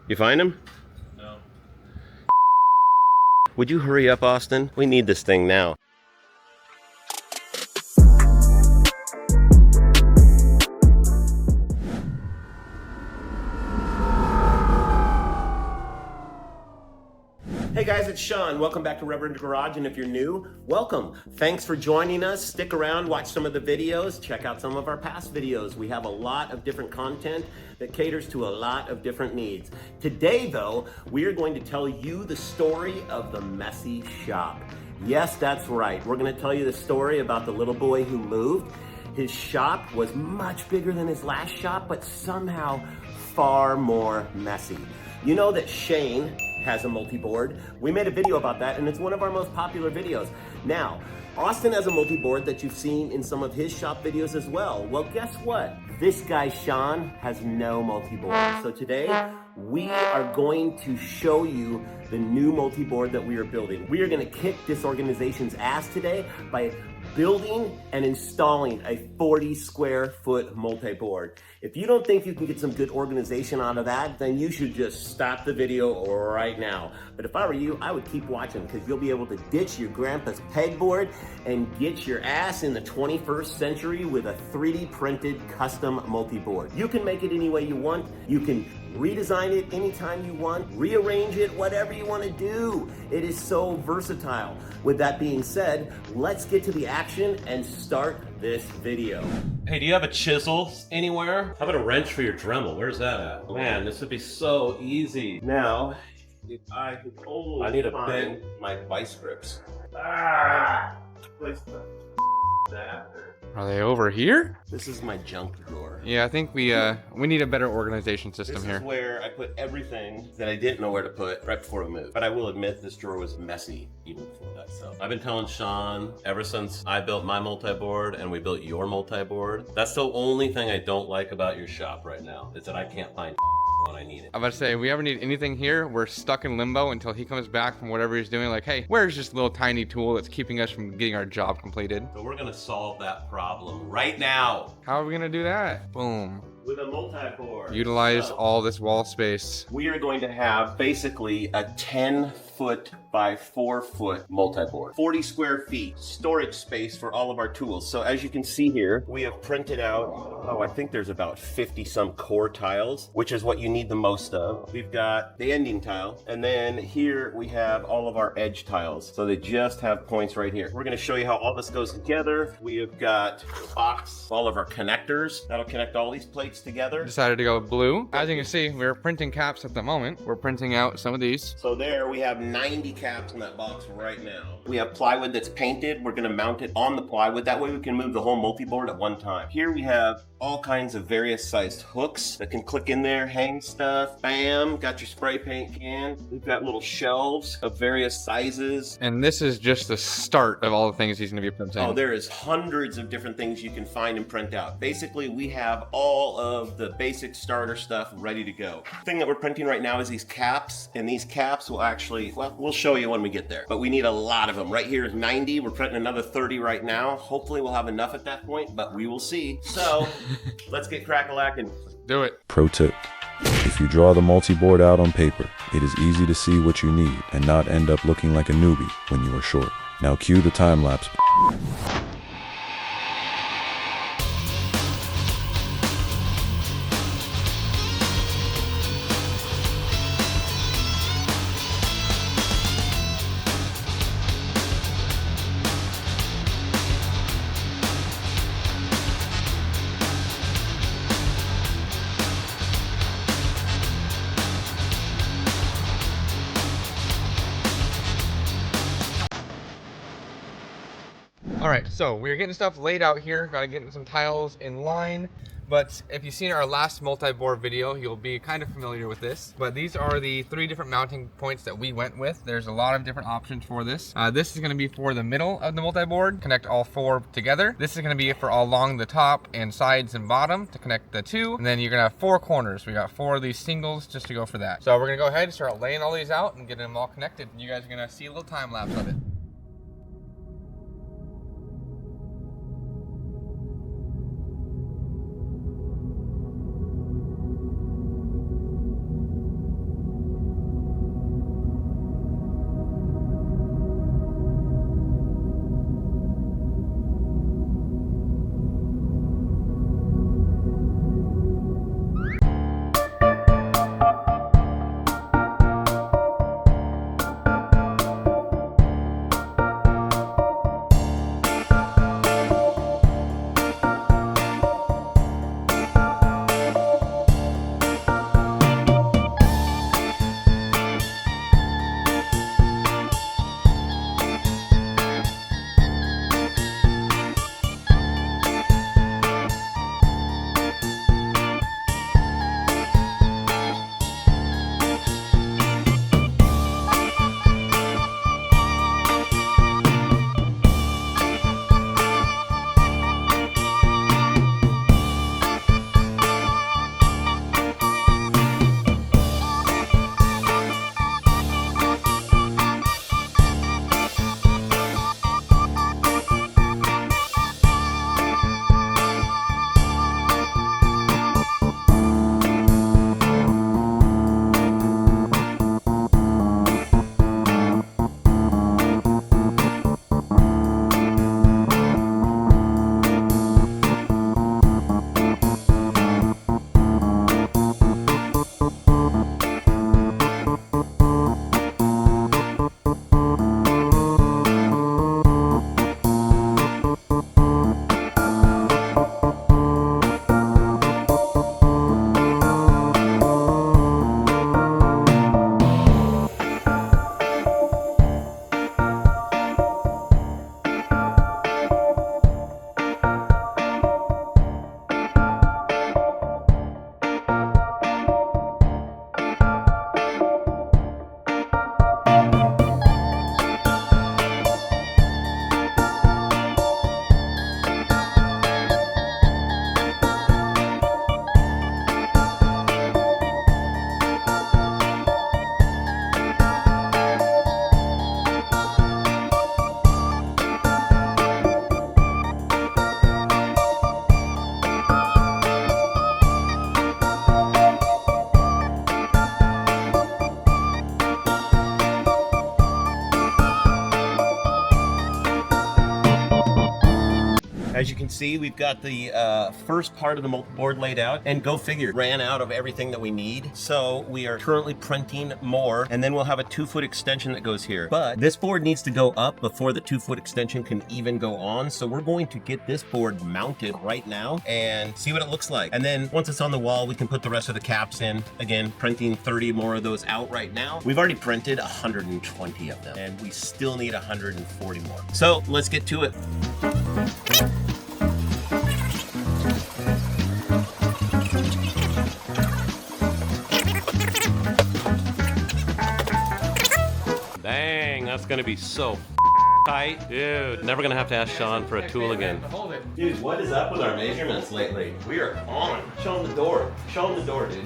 You find him? No. Would you hurry up, Austin? We need this thing now. Hey guys, it's Sean. Welcome back to RevRender Garage, and if you're new, welcome. Thanks for joining us. Stick around, watch some of the videos, check out some of our past videos. We have a lot of different content that caters to a lot of different needs. Today, though, we are going to tell you the story of the messy shop. Yes, that's right. We're going to tell you the story about the little boy who moved. His shop was much bigger than his last shop, but somehow far more messy. You know that Shane has a multi-board. We made a video about that, and it's one of our most popular videos. Now, Austin has a multi-board that you've seen in some of his shop videos as well. Well, guess what? This guy, Sean, has no multi-board. So today, we are going to show you the new multi-board that we are building. We are gonna kick this organization's ass today by building and installing a 40 square foot multi-board. If you don't think you can get some good organization out of that, then you should just stop the video right now. But if I were you, I would keep watching because you'll be able to ditch your grandpa's pegboard and get your ass in the 21st century with a 3D printed custom multi-board. You can make it any way you want. You can redesign it anytime you want, rearrange it, whatever you want to do. It is so versatile. With that being said, let's get to the action and start this video. Hey, do you have a chisel anywhere? How about a wrench for your Dremel? Where's that at? Man, this would be so easy. Now, if I could only I need to bend my vice grips. Place that. Are they over here? This is my junk drawer. Yeah, I think we need a better organization system here. This is where I put everything that I didn't know where to put right before we moved. But I will admit this drawer was messy even before that. So I've been telling Sean ever since I built my multi-board and we built your multi-board. That's the only thing I don't like about your shop right now is that I can't find when I need it. I'm about to say, if we ever need anything here, we're stuck in limbo until he comes back from whatever he's doing. Like, hey, where's this little tiny tool that's keeping us from getting our job completed? So we're gonna solve that problem right now. How are we gonna do that? Boom. With a multi-board. Utilize all this wall space. We are going to have basically a 10-foot by 4-foot multi-board. 40 square feet, storage space for all of our tools. So as you can see here, we have printed out, I think there's about 50 some core tiles, which is what you need the most of. We've got the ending tile, and then here we have all of our edge tiles. So they just have points right here. We're gonna show you how all this goes together. We have got a box, all of our connectors. That'll connect all these plates together. Decided to go blue. As you can see, we're printing caps at the moment. We're printing out some of these. So there we have 90 caps in that box right now. We have plywood that's painted. We're gonna mount it on the plywood. That way we can move the whole multi-board at one time. Here we have all kinds of various sized hooks that can click in there, hang stuff. Bam, got your spray paint can. We've got little shelves of various sizes. And this is just the start of all the things he's gonna be printing. Oh, there is hundreds of different things you can find and print out. Basically, we have all of the basic starter stuff ready to go. The thing that we're printing right now is these caps, and these caps will actually, well, we'll show you when we get there, but we need a lot of them. Right here is 90. We're printing another 30 right now. Hopefully we'll have enough at that point, but we will see. So let's get crack-a-lackin'. Do it. Pro tip: if you draw the multi-board out on paper, it is easy to see what you need and not end up looking like a newbie when you are short. Now cue the time-lapse. All right, so we're getting stuff laid out here. Gotta get some tiles in line. But if you've seen our last multi-board video, you'll be kind of familiar with this. But these are the 3 different mounting points that we went with. There's a lot of different options for this. This is gonna be for the middle of the multi-board, connect all 4 together. This is gonna be for all along the top and sides and bottom to connect the 2. And then you're gonna have 4 corners. We got 4 of these singles just to go for that. So we're gonna go ahead and start laying all these out and getting them all connected. You guys are gonna see a little time lapse of it. as you can see, we've got the first part of the multiboard laid out, and go figure, ran out of everything that we need. So we are currently printing more, and then we'll have a 2-foot extension that goes here. But this board needs to go up before the 2-foot extension can even go on. So we're going to get this board mounted right now and see what it looks like. And then once it's on the wall, we can put the rest of the caps in. Again, printing 30 more of those out right now. We've already printed 120 of them, and we still need 140 more. So let's get to it. Dang, that's gonna be so tight. Dude, never gonna have to ask Sean for a tool again. Hold it. Dude, what is up with our measurements lately? We are on. Show them the door. Show them the door, dude.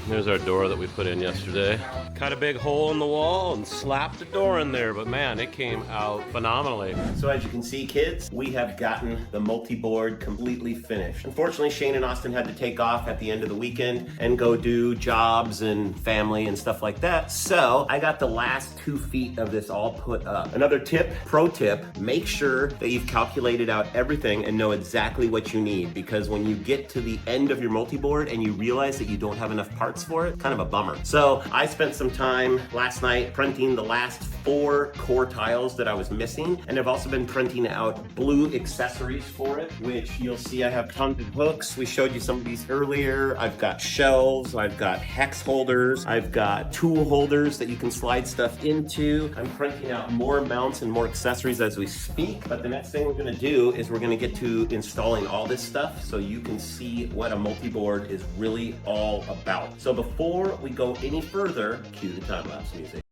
There's our door that we put in yesterday. Cut a big hole in the wall and slapped the door in there, but man, it came out phenomenally. So as you can see, kids, we have gotten the multi-board completely finished. Unfortunately, Shane and Austin had to take off at the end of the weekend and go do jobs and family and stuff like that. So I got the last 2 feet of this all put up. Another tip, pro tip, make sure that you've calculated out everything and know exactly what you need, because when you get to the end of your multi-board and you realize that you don't have enough parts for it, kind of a bummer. So I spent some time last night printing the last 4 core tiles that I was missing, and I've also been printing out blue accessories for it, which you'll see I have tons of hooks. We showed you some of these earlier. I've got shelves, I've got hex holders, I've got tool holders that you can slide stuff into. I'm printing out more mounts and more accessories as we speak, but the next thing we're gonna do is we're gonna get to installing all this stuff so you can see what a multi-board is really all about. So before we go any further, cue the time-lapse music.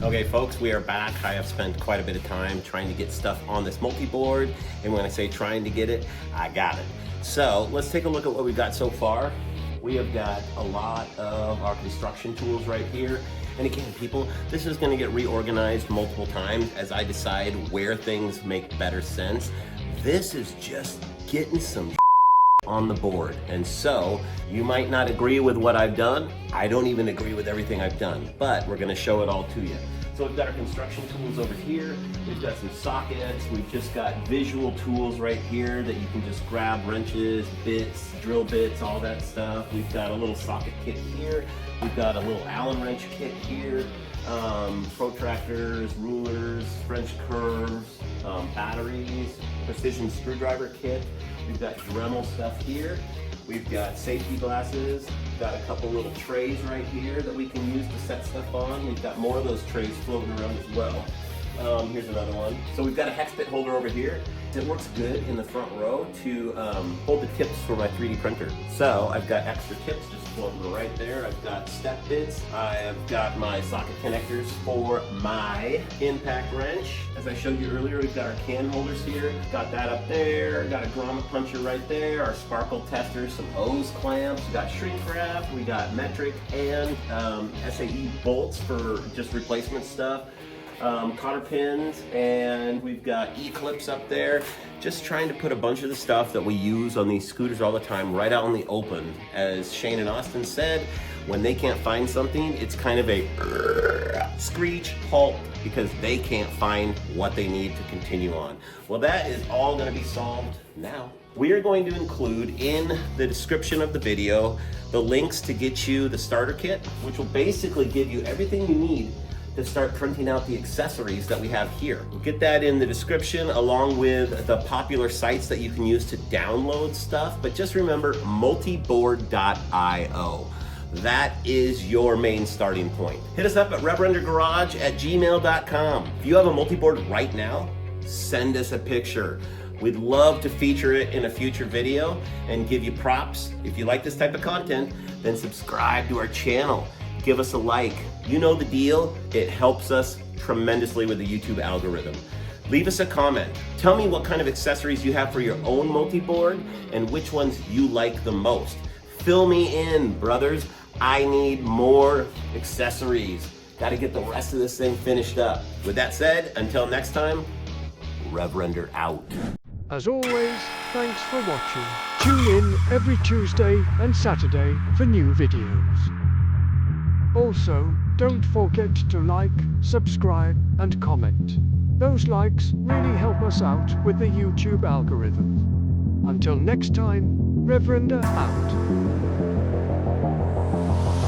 Okay folks, we are back. I have spent quite a bit of time trying to get stuff on this multi-board, and when I say trying to get it, I got it. So let's take a look at what we've got so far. We have got a lot of our construction tools right here. And again, people, this is gonna get reorganized multiple times as I decide where things make better sense. This is just getting some on the board. And so you might not agree with what I've done. I don't even agree with everything I've done, but we're gonna show it all to you. So we've got our construction tools over here. We've got some sockets. We've just got visual tools right here that you can just grab: wrenches, bits, drill bits, all that stuff. We've got a little socket kit here. We've got a little Allen wrench kit here. Protractors, rulers, French curves, batteries, precision screwdriver kit. We've got Dremel stuff here. We've got safety glasses. We've got a couple little trays right here that we can use to set stuff on. We've got more of those trays floating around as well. Here's another one. So we've got a hex bit holder over here. It works good in the front row to hold the tips for my 3D printer. So I've got extra tips just floating right there. I've got step bits. I have got my socket connectors for my impact wrench. As I showed you earlier, we've got our can holders here. Got that up there. Got a grommet puncher right there. Our sparkle testers, some hose clamps. We got shrink wrap. We got metric and SAE bolts for just replacement stuff. cotter pins, and we've got E-clips up there. Just trying to put a bunch of the stuff that we use on these scooters all the time right out in the open. As Shane and Austin said, when they can't find something, it's kind of a screech halt because they can't find what they need to continue on. Well, that is all going to be solved now. We are going to include in the description of the video the links to get you the starter kit, which will basically give you everything you need to start printing out the accessories that we have here. We'll get that in the description along with the popular sites that you can use to download stuff. But just remember multiboard.io. That is your main starting point. Hit us up at RevRenderGarage@gmail.com. If you have a multiboard right now, send us a picture. We'd love to feature it in a future video and give you props. If you like this type of content, then subscribe to our channel. Give us a like. You know the deal. It helps us tremendously with the YouTube algorithm. Leave us a comment. Tell me what kind of accessories you have for your own multi-board and which ones you like the most. Fill me in, brothers. I need more accessories. Got to get the rest of this thing finished up. With that said, until next time, RevRender out. As always, thanks for watching. Tune in every Tuesday and Saturday for new videos. Also, don't forget to like, subscribe, and comment. Those likes really help us out with the YouTube algorithm. Until next time, RevRender out.